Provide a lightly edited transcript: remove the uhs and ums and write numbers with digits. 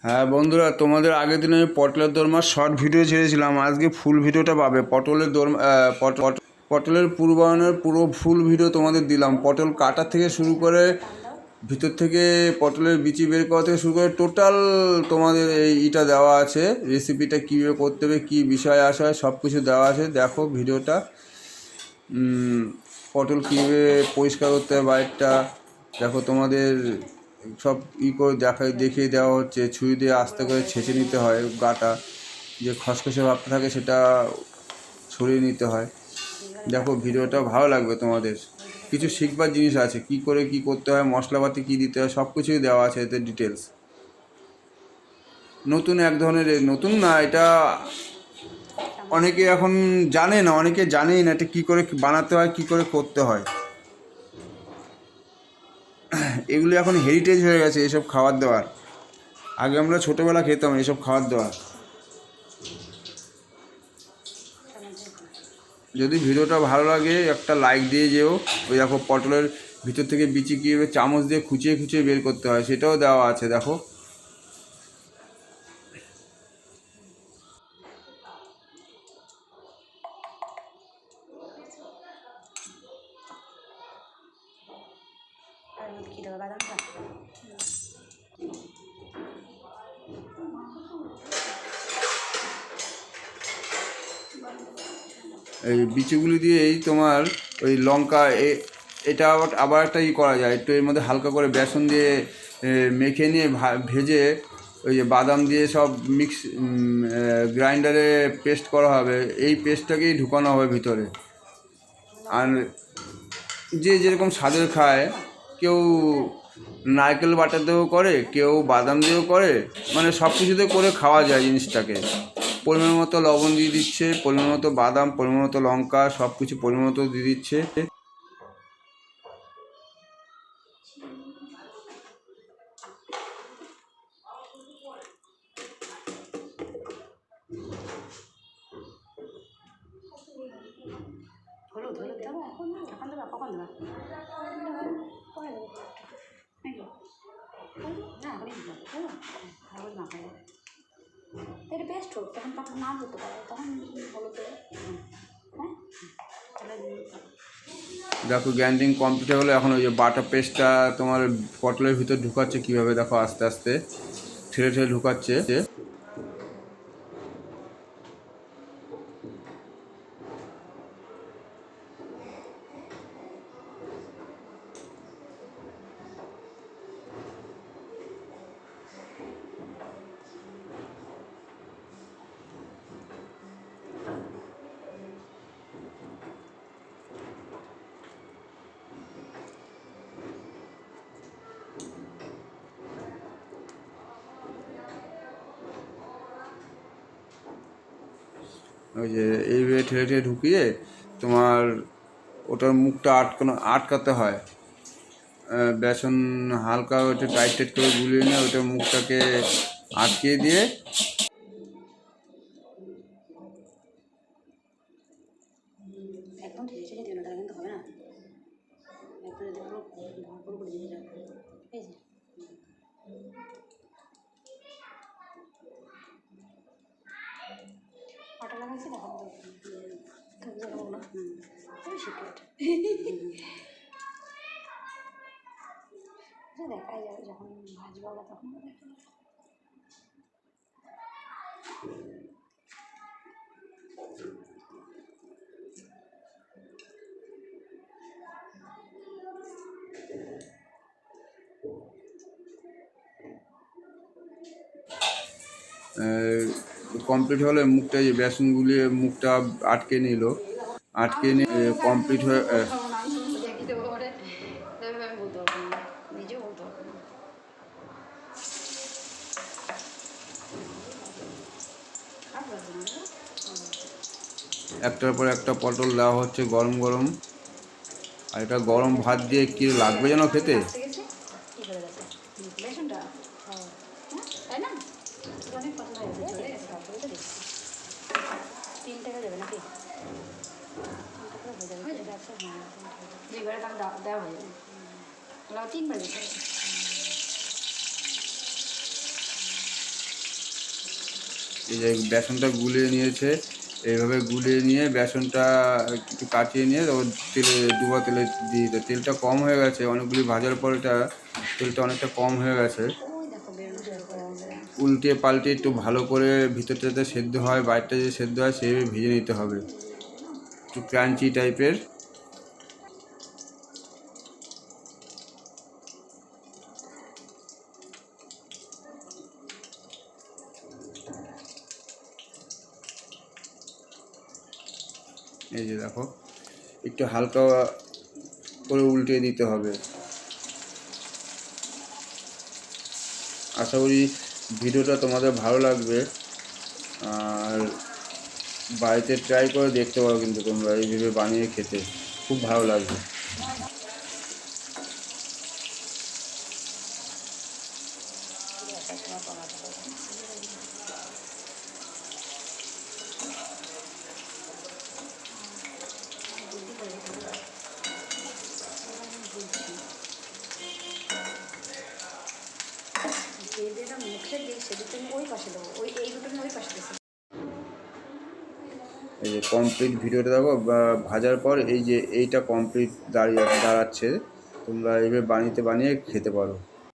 হ্যাঁ বন্ধুরা, তোমাদের আগের দিন আমি পটলের দোরমার শর্ট ভিডিও ছেড়েছিলাম। আজকে ফুল ভিডিওটা পাবে। পটলের পূর্বায়নের পুরো ফুল ভিডিও তোমাদের দিলাম। পটল কাটার থেকে শুরু করে ভিতর থেকে পটলের বিচি বের করা থেকে শুরু করে টোটাল তোমাদের এইটা দেওয়া আছে। রেসিপিটা কীভাবে করতে হবে, কী বিষয় আসা হয়, সব কিছু দেওয়া আছে। দেখো ভিডিওটা। পটল কীভাবে পরিষ্কার করতে হবে বাইরটা দেখো। তোমাদের সব করে দেখিয়ে দেওয়া হচ্ছে। ছুরি দিয়ে আস্তে করে ছেঁচে নিতে হয় গাটা, যে খসখসে ভাবটা থাকে সেটা সরিয়ে নিতে হয়। দেখো ভিডিওটা ভালো লাগবে তোমাদের। কিছু শিখবার জিনিস আছে, কি করে কি করতে হয়, মশলাপাতি কী দিতে হয়, সব কিছুই দেওয়া আছে এতে ডিটেলস। নতুন এক ধরনের, নতুন না এটা, অনেকে এখন জানে না, অনেকে জানেই না এটা কী করে বানাতে হয়, কী করে করতে হয়। এগুলো এখন হেরিটেজ হয়ে গেছে এসব খাবার দাবার। আগে আমরা ছোটোবেলা খেতাম এসব খাবার দাবার। যদি ভিডিওটা ভালো লাগে একটা লাইক দিয়ে যেও। ওই দেখো পটলের ভিতর থেকে বিচি কীভাবে চামচ দিয়ে খুঁচিয়ে খুঁচিয়ে বের করতে হয় সেটাও দেওয়া আছে দেখো। এই বিচিগুলি দিয়েই তোমার ওই লঙ্কা এটা আবার একটা করা যায়। একটু এর মধ্যে হালকা করে বেসন দিয়ে মেখে নিয়ে ভেজে ওই যে বাদাম দিয়ে সব মিক্স গ্রাইন্ডারে পেস্ট করা হবে। এই পেস্টটাকেই ঢুকানো হবে ভিতরে। আর যে যেরকম স্বাদের খায়, কেউ নারকেল বাটার দিয়েও করে, কেউ বাদাম দিয়েও করে, মানে সব কিছুতে করে খাওয়া যায় জিনিসটাকে। পরিমাণ মতো লবণ দিয়ে দিচ্ছে, পরিমাণ মতো বাদাম, পরিমাণ মতো লঙ্কা, সব কিছু পরিমাণ মতো দিয়ে দিচ্ছে। হলুদ হলুদ দেবো এখন, এখন দেবো কখন দেবো? পরে দেবো নাকি? না এখনই দেবো, হলুদ মাখাই দেবো। এটা পেস্ট হোক, তখন তখন না করতে পারে, তখন হলুদ দেবো। হ্যাঁ তাহলে দেখো গ্রাইন্ডিং কমপ্লিট হলো। এখন ওই যে বাটার পেস্টটা তোমার পটলের ভিতর ঢুকাচ্ছে কীভাবে দেখো, আস্তে আস্তে ঠেলে ঠেলে ঢুকাচ্ছে। ওই যে এইভাবে ঠেলে ঠেলে ঢুকিয়ে তোমার ওটার মুখটা আটকাতে হয়। বেসন হালকা ওটা টাইট টাইট করে গুলিয়ে নিয়ে ওটার মুখটাকে আটকিয়ে দিয়ে একদম ঠেলে ঠেলে দিও না, তাহলে কিন্তু হবে না। একদম যদি পুরো ভরপুর করে দিয়ে যাবে, এই যে আটা লাগাচ্ছি দেখো, না সিক্রেট দেখাই যাবে যখন ভাজবো ওটা, তখন দেখা যাবে। কমপ্লিট হলে মুখটা, যে বেসন গুলিয়ে মুখটা আটকে নিল, আটকে নিয়ে কমপ্লিট হয়ে একটার পর একটা পটল দেওয়া হচ্ছে গরম গরম। আর এটা গরম ভাত দিয়ে কি লাগবে যেন খেতে। দেওয়া হয়ে যাবে, তিনবার এই যে বেসনটা গুলিয়ে নিয়েছে, এইভাবে গুলিয়ে নিয়ে বেসনটা একটু কাটিয়ে নিয়ে তারপর তেলে ডুবা তেলে দিয়ে দিতে। তেলটা কম হয়ে গেছে, অনেকগুলি ভাজার পর এটা তেলটা অনেকটা কম হয়ে গেছে। ওই দেখো বেরোনো শুরু করে দিয়েছে। উল্টে পাল্টে একটু ভালো করে ভিতরটা যাতে সেদ্ধ হয়, বাইরটা যদি সেদ্ধ হয় সেইভাবে ভেজে নিতে হবে, একটু ক্রাঞ্চি টাইপের। এই যে দেখো একটু হালকা করে উল্টে দিতে হবে। আশা করি ভিডিওটা তোমাদের ভালো লাগবে, আর বাড়িতে ট্রাই করে দেখতে পারো, কিন্তু তোমরা এইভাবে বানিয়ে খেতে খুব ভালো লাগবে। যে যেটা মুখে দিই সেদিকে আমি ওই পাশে দেবো, ওই এই দুটো আমি ওই পাশে দিচ্ছি। এই যে কমপ্লিট ভিডিওটা দেখো ভাজার পর এই যে এইটা কমপ্লিট দাঁড়াচ্ছে, তোমরা এইভাবে বানিয়ে খেতে পারো।